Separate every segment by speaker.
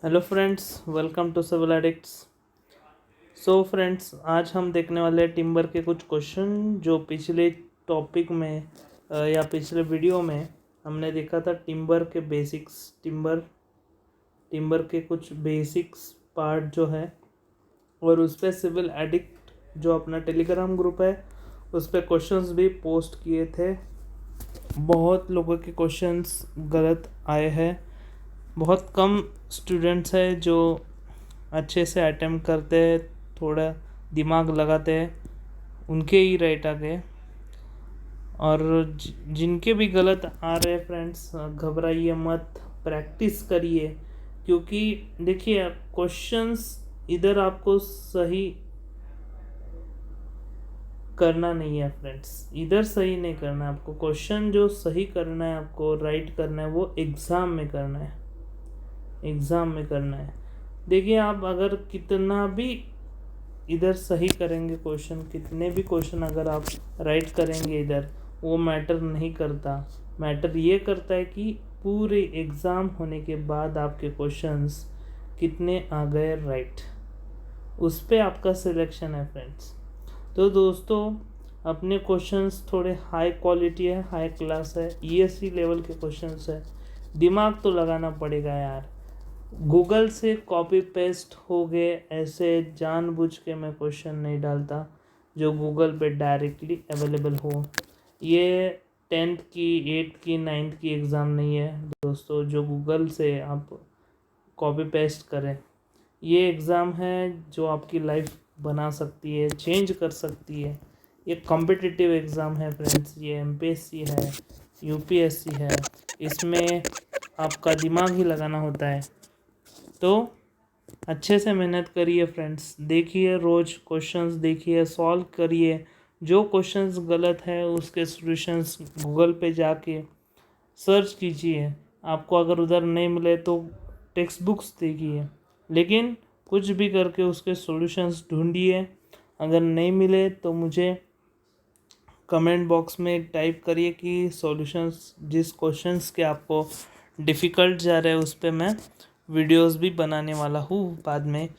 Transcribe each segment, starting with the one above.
Speaker 1: Hello friends, welcome to Civil Addicts. So friends, आज हम देखने वाले हैं टिम्बर के कुछ क्वेश्चन जो पिछले टॉपिक में या पिछले वीडियो में हमने देखा था। टिम्बर के बेसिक्स, टिम्बर के कुछ बेसिक्स पार्ट जो है, और उस पर सिविल एडिक्ट जो अपना टेलीग्राम ग्रुप है उस पर क्वेश्चंस भी पोस्ट किए थे। बहुत लोगों के क्वेश्चंस गलत आए हैं। बहुत कम स्टूडेंट्स हैं जो अच्छे से अटेम्प्ट करते हैं, थोड़ा दिमाग लगाते हैं, उनके ही राइट आ गए। और जिनके भी गलत आ रहे फ्रेंड्स, घबराइए मत, प्रैक्टिस करिए। क्योंकि देखिए, क्वेश्चंस इधर आपको सही करना नहीं है फ्रेंड्स, इधर सही नहीं करना है आपको। क्वेश्चन जो सही करना है, आपको राइट करना है, वो एग्ज़ाम में करना है, एग्ज़ाम में करना है। देखिए, आप अगर कितना भी इधर सही करेंगे क्वेश्चन, कितने भी क्वेश्चन अगर आप राइट करेंगे इधर, वो मैटर नहीं करता। मैटर ये करता है कि पूरे एग्ज़ाम होने के बाद आपके क्वेश्चंस कितने आ गए राइट, उस पे आपका सिलेक्शन है फ्रेंड्स। तो दोस्तों, अपने क्वेश्चंस थोड़े हाई क्वालिटी है, हाई क्लास है, ईएससी लेवल के क्वेश्चंस है। दिमाग तो लगाना पड़ेगा यार। गूगल से कॉपी पेस्ट हो गए ऐसे जानबूझ के मैं क्वेश्चन नहीं डालता जो गूगल पे डायरेक्टली अवेलेबल हो। ये 10th की, 8th की, 9th की एग्ज़ाम नहीं है दोस्तों जो गूगल से आप कॉपी पेस्ट करें। ये एग्ज़ाम है जो आपकी लाइफ बना सकती है, चेंज कर सकती है। ये कॉम्पिटिटिव एग्ज़ाम है फ्रेंड्स, ये एमपीएससी है, यूपीएससी है। इसमें आपका दिमाग ही लगाना होता है। तो अच्छे से मेहनत करिए फ्रेंड्स, देखिए रोज़ क्वेश्चंस, देखिए सॉल्व करिए। जो क्वेश्चंस गलत है उसके सॉल्यूशंस गूगल पे जाके सर्च कीजिए। आपको अगर उधर नहीं मिले तो टेक्स्ट बुक्स देखिए, लेकिन कुछ भी करके उसके सॉल्यूशंस ढूंढिए। अगर नहीं मिले तो मुझे कमेंट बॉक्स में टाइप करिए कि सॉल्यूशंस, जिस क्वेश्चंस के आपको डिफ़िकल्ट जा रहे हैं उस पर मैं वीडियोस भी बनाने वाला हूँ बाद में।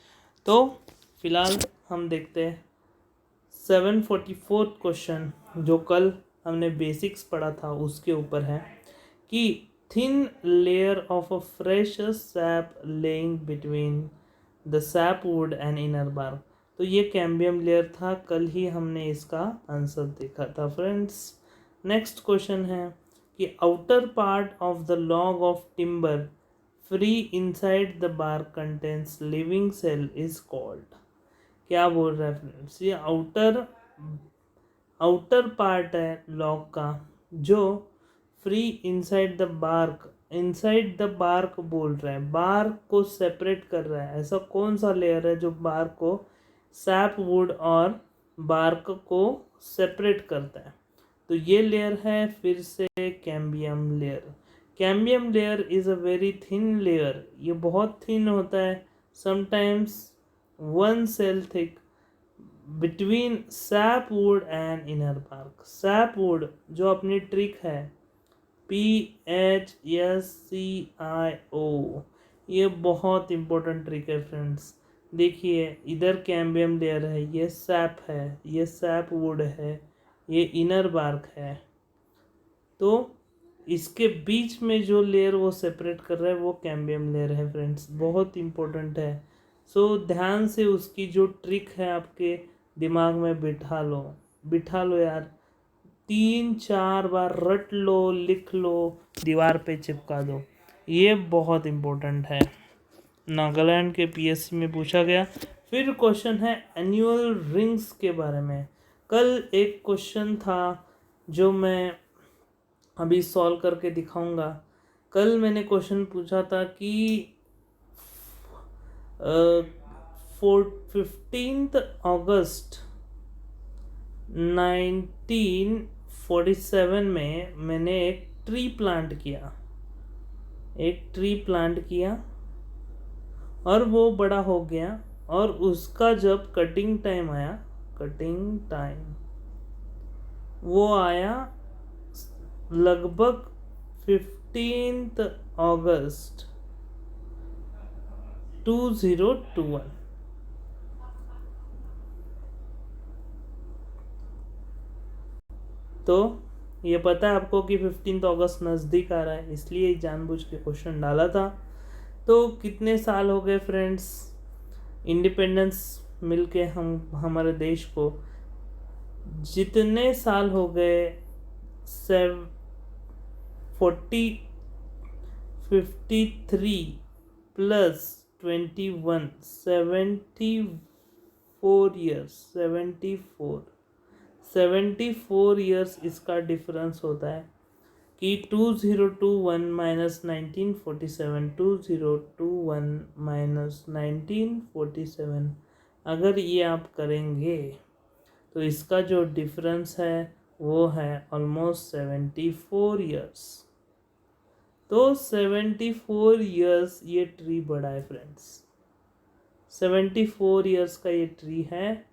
Speaker 1: तो फिलहाल हम देखते हैं 744 क्वेश्चन जो कल हमने बेसिक्स पढ़ा था उसके ऊपर है कि thin layer of a fresh sap lying between the sap wood and inner bark. तो ये कैम्बियम लेयर था, कल ही हमने इसका आंसर देखा था फ्रेंड्स। नेक्स्ट क्वेश्चन है कि outer part of the log of timber free inside the bark contents living cell is called. क्या बोल रहा है फ्रेंड्स, ये आउटर पार्ट है लॉग का जो free inside the bark, inside the bark बोल रहा है, बार्क को सेपरेट कर रहा है। ऐसा कौन सा लेयर है जो बार्क को, सैप वुड और बार्क को सेपरेट करता है? तो ये लेयर है फिर से cambium layer. Cambium layer is a very thin layer, ये बहुत थिन होता है, sometimes 1 cell thick between sap wood and inner bark. Sap wood जो अपनी ट्रिक है PHSCIO, ये बहुत इंपॉर्टेंट ट्रिक है फ्रेंड्स। देखिए, इधर कैम्बियम लेयर है, ये सैप है, ये सैप वुड है, ये इनर बार्क है। तो इसके बीच में जो लेयर वो सेपरेट कर रहा है वो कैम्बियम लेयर है फ्रेंड्स, बहुत इंपॉर्टेंट है। सो ध्यान से उसकी जो ट्रिक है आपके दिमाग में बिठा लो, बिठा लो यार। 3-4 बार रट लो, लिख लो, दीवार पे चिपका दो। ये बहुत इम्पोर्टेंट है, नागालैंड के पीएससी में पूछा गया। फिर क्वेश्चन है एनुअल रिंग्स के बारे में। कल एक क्वेश्चन था जो मैं अभी सॉल्व करके दिखाऊंगा। कल मैंने क्वेश्चन पूछा था कि 15 अगस्त 1947 में मैंने एक ट्री प्लांट किया, एक ट्री प्लांट किया और वो बड़ा हो गया। और उसका जब कटिंग टाइम आया, कटिंग टाइम वो आया लगभग 15 अगस्त 2021। तो ये पता है आपको कि 15 अगस्त नज़दीक आ रहा है, इसलिए जानबूझ के क्वेश्चन डाला था। तो कितने साल हो गए फ्रेंड्स इंडिपेंडेंस मिलके हमारे देश को? जितने साल हो गए 53 प्लस 21, 74 ईयर्स, 74 ईयर्स इसका डिफरेंस होता है कि 2021 माइनस 1947, 2021 माइनस 1947 अगर ये आप करेंगे तो इसका जो डिफरेंस है वो है ऑलमोस्ट 74 ईयर्स। तो 74 ईयर्स ये ट्री बड़ा है फ्रेंड्स, 74 ईयर्स का ये ट्री है।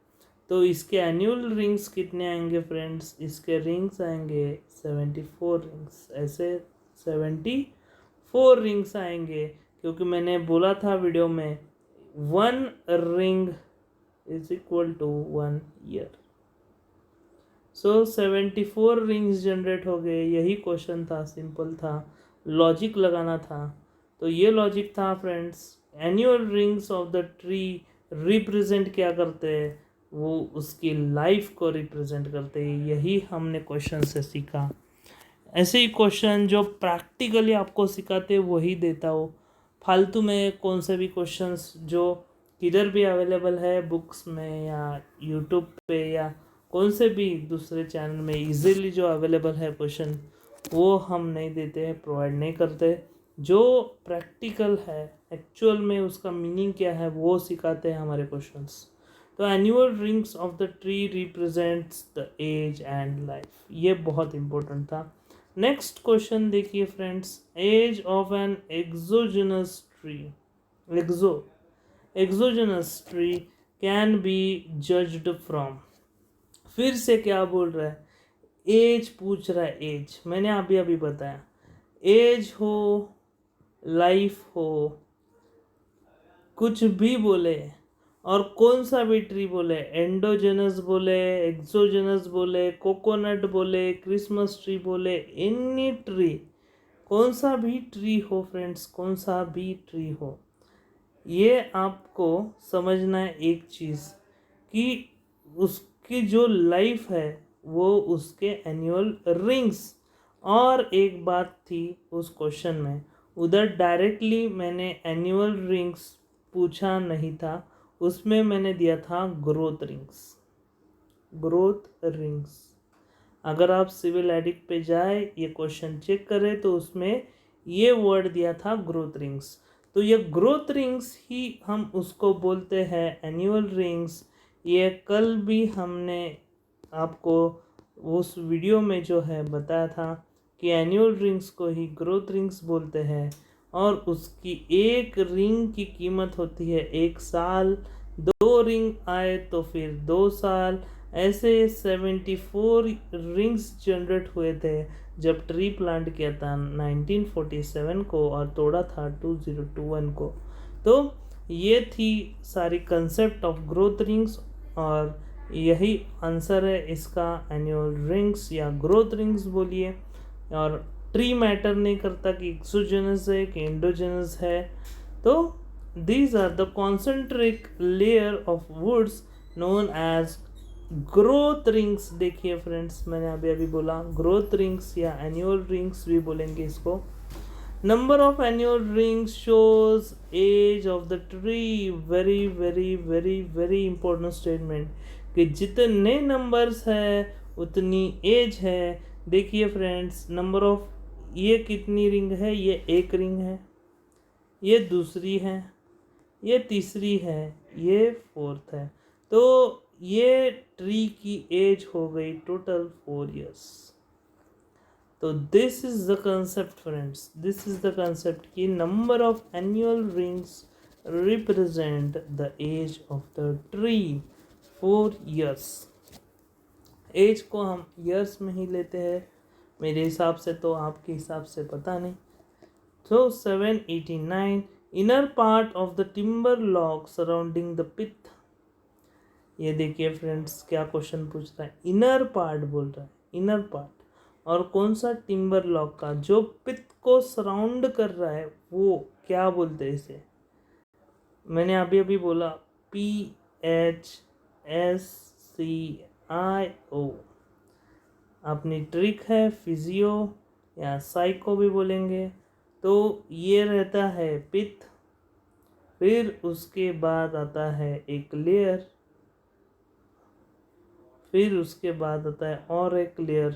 Speaker 1: तो इसके एनुअल रिंग्स कितने आएंगे फ्रेंड्स? इसके रिंग्स आएंगे 74 रिंग्स, ऐसे 74 रिंग्स आएंगे, क्योंकि मैंने बोला था वीडियो में 1 ring is equal to 1 year. So 74 rings generate हो गए। यही क्वेश्चन था, सिंपल था, लॉजिक लगाना था। तो ये लॉजिक था friends. Annual rings of the tree represent क्या करते हैं? वो उसकी लाइफ को रिप्रेजेंट करते हैं। यही हमने क्वेश्चन से सीखा। ऐसे ही क्वेश्चन जो प्रैक्टिकली आपको सिखाते वही देता हो। फालतू में कौन से भी क्वेश्चंस जो किधर भी अवेलेबल है बुक्स में या यूट्यूब पे या कौन से भी दूसरे चैनल में इजीली जो अवेलेबल है क्वेश्चन, वो हम नहीं देते हैं, प्रोवाइड नहीं करते। जो प्रैक्टिकल है, एक्चुअल में उसका मीनिंग क्या है, वो सिखाते हैं हमारे क्वेश्चंस। तो annual rings of the tree represents the age and life, ये बहुत इंपॉर्टेंट था। नेक्स्ट क्वेश्चन देखिए friends, age of an exogenous tree, exogenous tree can be judged from. फिर से क्या बोल रहा है? एज पूछ रहा है। एज मैंने अभी अभी बताया, एज हो, लाइफ हो, कुछ भी बोले और कौन सा भी ट्री बोले, एंडोजेनस बोले, एक्सोजेनस बोले, कोकोनट बोले, क्रिसमस ट्री बोले, एनी ट्री, कौन सा भी ट्री हो फ्रेंड्स, कौन सा भी ट्री हो, ये आपको समझना है एक चीज़ कि उसकी जो लाइफ है वो उसके एनुअल रिंग्स। और एक बात थी उस क्वेश्चन में, उधर डायरेक्टली मैंने एनुअल रिंग्स पूछा नहीं था, उसमें मैंने दिया था ग्रोथ रिंग्स। ग्रोथ रिंग्स, अगर आप सिविल एडिक्ट पे जाए ये क्वेश्चन चेक करें तो उसमें ये वर्ड दिया था ग्रोथ रिंग्स। तो ये ग्रोथ रिंग्स ही हम उसको बोलते हैं एनुअल रिंग्स। ये कल भी हमने आपको उस वीडियो में जो है बताया था कि एनुअल रिंग्स को ही ग्रोथ रिंग्स बोलते हैं। और उसकी एक रिंग की कीमत होती है 1 साल, 2 रिंग आए तो फिर 2 साल, ऐसे 74 रिंग्स जनरेट हुए थे जब ट्री प्लांट किया था 1947 को और तोड़ा था 2021 को। तो ये थी सारी कंसेप्ट ऑफ ग्रोथ रिंग्स और यही आंसर है इसका, एनुअल रिंग्स या ग्रोथ रिंग्स बोलिए। और ट्री मैटर नहीं करता कि एक्सोजेनस है कि एंडोजेनस है। तो these are the concentric layer of woods known as growth rings। देखिए फ्रेंड्स, मैंने अभी बोला ग्रोथ रिंग्स या एनुअल रिंग्स भी बोलेंगे इसको। Number of annual rings shows age of the tree. Very very very very important statement कि जितने नंबर्स है उतनी एज है। देखिए फ्रेंड्स, नंबर ऑफ, ये कितनी रिंग है? ये एक रिंग है, ये दूसरी है, ये तीसरी है, ये फोर्थ है। तो ये ट्री की एज हो गई टोटल 4 ईयर्स। तो this is the concept friends, this is the concept कि number of annual rings represent the age of the tree 4 years. Age को हम ईयर्स में ही लेते हैं मेरे हिसाब से, तो आपके हिसाब से पता नहीं। तो 789 inner part of the timber log surrounding the pith. ये देखिए फ्रेंड्स क्या क्वेश्चन पूछ रहा है, इनर पार्ट बोल रहा है, इनर पार्ट, और कौन सा, टिम्बर लॉग का जो पिथ को सराउंड कर रहा है वो क्या बोलते हैं इसे। मैंने अभी अभी बोला PHSCIO। अपनी ट्रिक है, फिजियो या साइको भी बोलेंगे। तो ये रहता है पिथ, फिर उसके बाद आता है एक लेयर, फिर उसके बाद आता है और एक लेयर,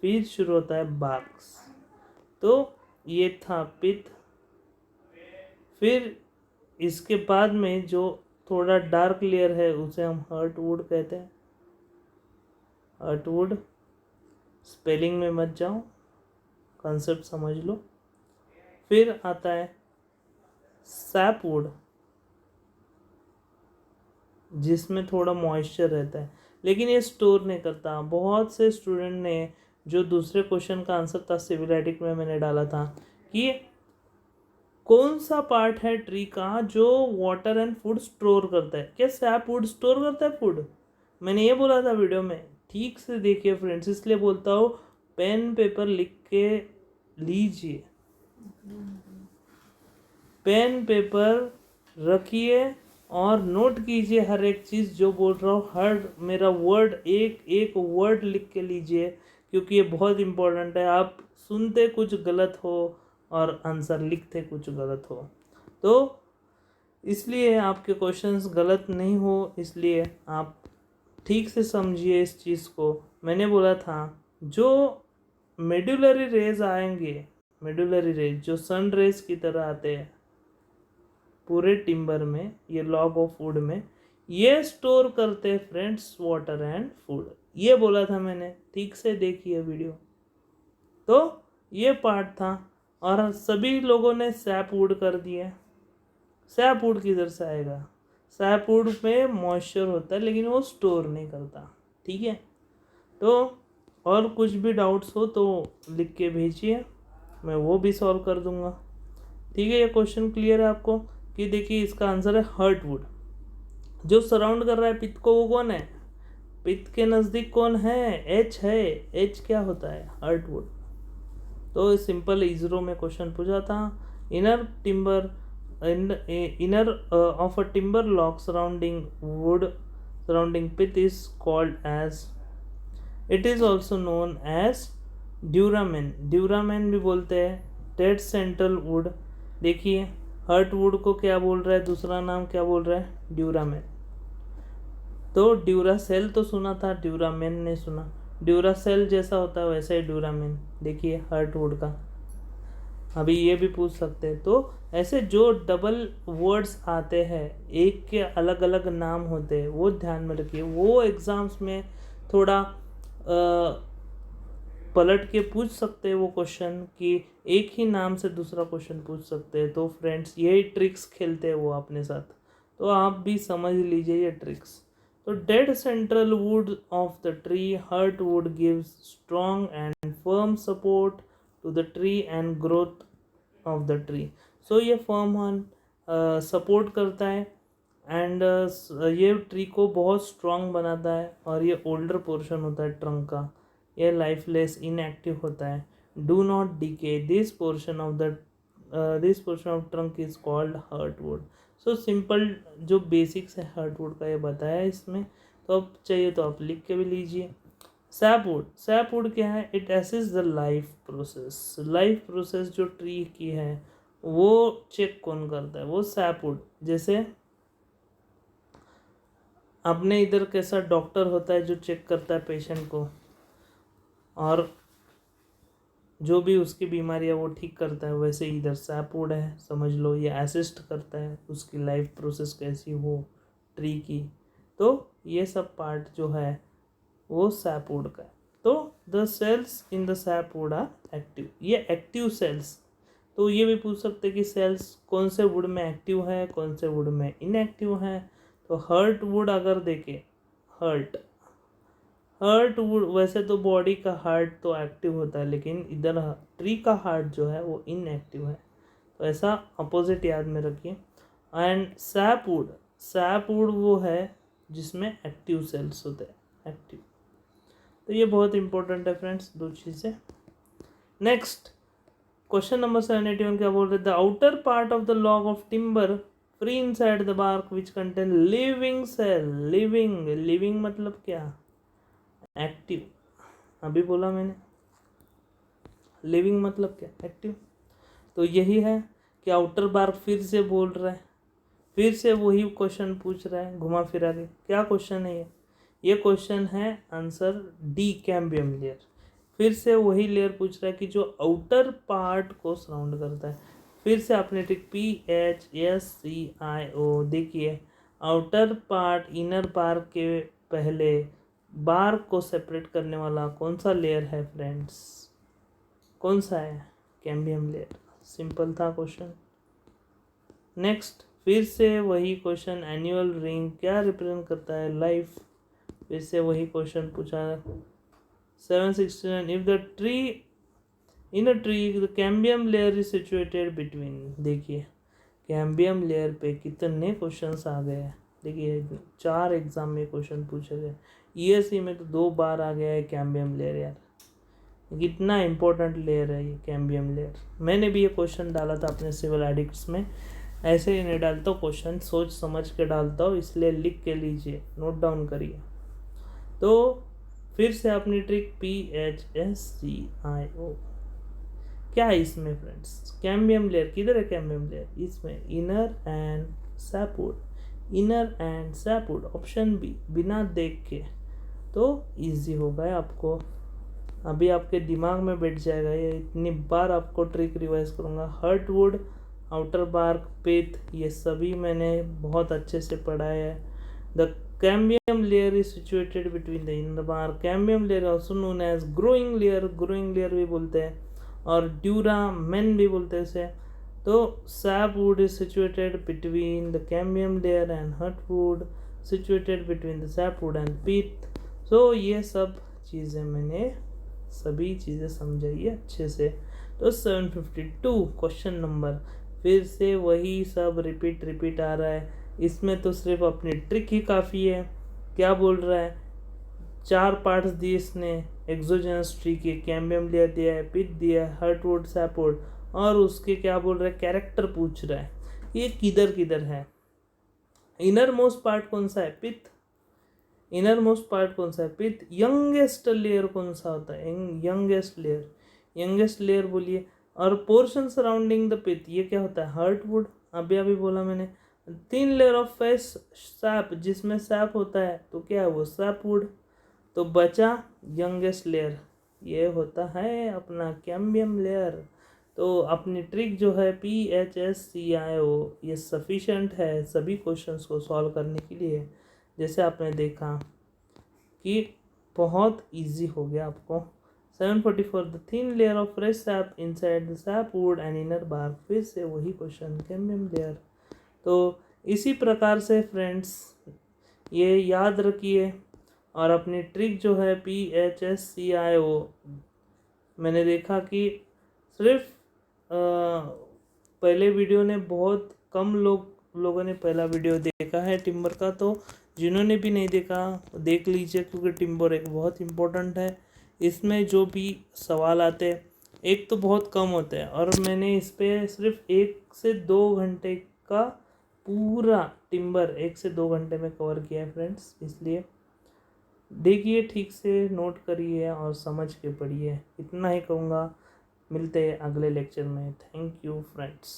Speaker 1: फिर शुरू होता है बार्क्स। तो ये था पिथ। फिर इसके बाद में जो थोड़ा डार्क लेयर है उसे हम हर्टवुड कहते हैं। हर्टवुड, स्पेलिंग में मत जाओ, कॉन्सेप्ट समझ लो। फिर आता है सैपवुड, जिसमें थोड़ा मॉइस्चर रहता है, लेकिन ये स्टोर नहीं करता। बहुत से स्टूडेंट ने जो दूसरे क्वेश्चन का आंसर था सिविलाइटिक में मैंने डाला था कि कौन सा पार्ट है ट्री का जो वाटर एंड फूड स्टोर करता है, क्या सैपवुड स्टोर करता है फूड? मैंने ये बोला था वीडियो में, ठीक से देखिए फ्रेंड्स, इसलिए बोलता हूँ पेन पेपर लिख के लीजिए, पेन पेपर रखिए और नोट कीजिए हर एक चीज़ जो बोल रहा हूँ, हर मेरा वर्ड एक एक वर्ड लिख के लीजिए, क्योंकि ये बहुत इम्पोर्टेंट है। आप सुनते कुछ गलत हो और आंसर लिखते कुछ गलत हो, तो इसलिए आपके क्वेश्चंस गलत नहीं हो, इसलिए आप ठीक से समझिए इस चीज़ को। मैंने बोला था जो मेडुलरी रेज आएंगे, मेडुलरी रेज जो सन रेज की तरह आते हैं पूरे टिम्बर में, ये लॉग ऑफ वुड में, ये स्टोर करते हैं फ्रेंड्स वाटर एंड फूड। ये बोला था मैंने, ठीक से देखिए वीडियो। तो ये पार्ट था, और सभी लोगों ने सैपवुड कर दिया। सैपवुड किधर से आएगा? सैपवुड में मॉइस्चर होता है लेकिन वो स्टोर नहीं करता, ठीक है। तो और कुछ भी डाउट्स हो तो लिख के भेजिए, मैं वो भी सॉल्व कर दूंगा, ठीक है। ये क्वेश्चन क्लियर है आपको कि देखिए इसका आंसर है हर्टवुड। जो सराउंड कर रहा है पित्त को वो कौन है? पित्त के नज़दीक कौन है? एच है। एच क्या होता है? हर्टवुड। तो सिंपल इजरो में क्वेश्चन पूछा था, inner timber inner of a timber log surrounding wood surrounding pith is called as, it is also known as duramen. Duramen भी बोलते हैं, डेड सेंट्रल वुड। देखिए हर्ट वुड को क्या बोल रहा है, दूसरा नाम क्या बोल रहा है? ड्यूरामेन। तो ड्यूरासेल तो सुना था, ड्यूरामेन नहीं सुना। ड्यूरासेल जैसा होता है वैसा ही ड्यूरामेन। देखिए हर्ट वुड का, अभी ये भी पूछ सकते हैं। तो ऐसे जो डबल वर्ड्स आते हैं, एक के अलग अलग नाम होते हैं, वो ध्यान में रखिए। वो एग्ज़ाम्स में थोड़ा पलट के पूछ सकते हैं वो क्वेश्चन, कि एक ही नाम से दूसरा क्वेश्चन पूछ सकते हैं। तो फ्रेंड्स यही ट्रिक्स खेलते हैं वो अपने साथ, तो आप भी समझ लीजिए ये ट्रिक्स। तो dead central wood of the tree heartwood gives strong and firm support to the tree and growth of the tree. So ये फर्म सपोर्ट करता है एंड ये ट्री को बहुत स्ट्रॉन्ग बनाता है, और ये ओल्डर पोर्शन होता है ट्रंक का, ये लाइफलेस इनएक्टिव होता है। Do not decay this portion of trunk is called heartwood. So simple जो बेसिक्स है हर्टवुड का ये बताया इसमें, तो अब चाहिए तो आप लिख के भी लीजिए। सैपवुड, सैपवुड क्या है? It assist the life process. Life process जो ट्री की है वो चेक कौन करता है? वो सैपवुड। जैसे अपने इधर कैसा डॉक्टर होता है जो चेक करता है पेशेंट को, और जो भी उसकी बीमारी है वो ठीक करता है, वैसे इधर सैपवुड है, समझ लो ये असिस्ट करता है उसकी लाइफ प्रोसेस कैसी हो ट्री की। तो ये सब पार्ट जो है वो सैपवुड का है। तो the cells in the sapwood are active, ये एक्टिव सेल्स। तो ये भी पूछ सकते हैं कि सेल्स कौन से वुड में एक्टिव है, कौन से वुड में इनएक्टिव है। तो हर्ट वुड अगर देखें, हर्ट वुड, वैसे तो बॉडी का हार्ट तो एक्टिव होता है, लेकिन इधर ट्री का हार्ट जो है वो इनएक्टिव है। तो ऐसा अपोजिट याद में रखिए। एंड सैपवुड वो है जिसमें एक्टिव सेल्स होते हैं, एक्टिव। तो ये बहुत इंपॉर्टेंट है फ्रेंड्स, दो चीज़ें। नेक्स्ट क्वेश्चन नंबर 781 क्या बोल रहे, the outer part of the log of timber free inside the bark which contain living cell. Living मतलब क्या, एक्टिव। अभी बोला मैंने, लिविंग मतलब क्या, एक्टिव। तो यही है कि आउटर बार्क फिर से बोल रहा है, फिर से वही क्वेश्चन पूछ रहा है घुमा फिरा के। क्या क्वेश्चन है ये क्वेश्चन है आंसर डी, कैम्बियम लेयर। फिर से वही लेयर पूछ रहा है कि जो आउटर पार्ट को सराउंड करता है। फिर से आपने टिक PHSCIO, देखिए आउटर पार्ट इनर बार्क के पहले बार्क को सेपरेट करने वाला कौन सा लेयर है फ्रेंड्स, कौन सा है, कैम्बियम लेयर। सिंपल था क्वेश्चन। नेक्स्ट फिर से वही क्वेश्चन, एनुअल रिंग क्या रिप्रेजेंट करता है, लाइफ। फिर से वही क्वेश्चन पूछा 769, if the tree in a tree the cambium layer is situated between. देखिए कैम्बियम लेयर पे कितने क्वेश्चंस आ गए हैं, देखिए 4 एग्जाम में क्वेश्चन पूछे गए। ESE में तो 2 बार आ गया है कैम्बियम लेयर। यार कितना इंपॉर्टेंट लेयर है ये कैम्बियम लेयर। मैंने भी ये क्वेश्चन डाला था अपने सिविल एडिक्ट्स में, ऐसे ही नहीं डालता हूँ क्वेश्चन, सोच समझ के डालता हूँ, इसलिए लिख के लीजिए, नोट डाउन करिए। तो फिर से अपनी ट्रिक PHSCIO क्या है इसमें फ्रेंड्स, कैम्बियम लेयर किधर है, कैम्बियम लेयर इसमें inner and sapwood, inner and sapwood, option B, बिना देख के। तो इजी हो गया आपको, अभी आपके दिमाग में बैठ जाएगा ये, इतनी बार आपको ट्रिक रिवाइज करूँगा। हर्टवुड, आउटर बार्क, पिथ, ये सभी मैंने बहुत अच्छे से पढ़ाया है। The cambium layer is situated between the inner bark, cambium layer also known as growing layer भी बोलते हैं, और ड्यूरामेन भी बोलते हैं इसे। तो sapwood is situated between the cambium layer and heartwood situated between the sapwood and pith. So ये सब चीज़ें मैंने सभी चीज़ें समझाई है अच्छे से। तो 752 क्वेश्चन नंबर, फिर से वही सब रिपीट आ रहा है। इसमें तो सिर्फ अपनी ट्रिक ही काफ़ी है। क्या बोल रहा है, 4 पार्ट्स दिए इसने एक्सोजेनस ट्री के, कैम्बियम लेयर दिया है, पिथ दिया है, हर्टवुड, सैपवुड, और उसके क्या बोल रहा है, कैरेक्टर पूछ रहा है, ये किधर किधर है। इनर मोस्ट पार्ट कौन सा है, पिथ। इनर मोस्ट पार्ट कौन सा है, पिथ। यंगेस्ट लेयर कौन सा होता है, यंगेस्ट लेयर बोलिए। और पोर्शन सराउंडिंग द पिथ, ये क्या होता है, हर्टवुड। अभी बोला मैंने। Thin layer of face SAP, जिसमें सैप होता है, तो क्या है वो, सैपवुड। तो बचा यंगेस्ट लेयर, ये होता है अपना कैम्बियम लेयर। तो अपनी ट्रिक जो है PHSCIO, ये सफिशेंट है सभी क्वेश्चंस को सॉल्व करने के लिए। जैसे आपने देखा कि बहुत इजी हो गया आपको। 744, the thin layer of fresh sap inside the sapwood and inner bark, फिर से वही क्वेश्चन, कैम्बियम लेयर। तो इसी प्रकार से फ्रेंड्स ये याद रखिए, और अपनी ट्रिक जो है PHSCIO, मैंने देखा कि सिर्फ पहले वीडियो ने बहुत कम लोगों ने पहला वीडियो देखा है टिम्बर का। तो जिन्होंने भी नहीं देखा देख लीजिए, क्योंकि टिम्बर एक बहुत इम्पोर्टेंट है। इसमें जो भी सवाल आते हैं, एक तो बहुत कम होते हैं, और मैंने इस पर सिर्फ 1 से 2 घंटे का पूरा टिम्बर 1 से 2 घंटे में कवर किया है फ्रेंड्स। इसलिए देखिए, ठीक से नोट करिए और समझ के पढ़िए। इतना ही कहूँगा, मिलते हैं अगले लेक्चर में। Thank you friends.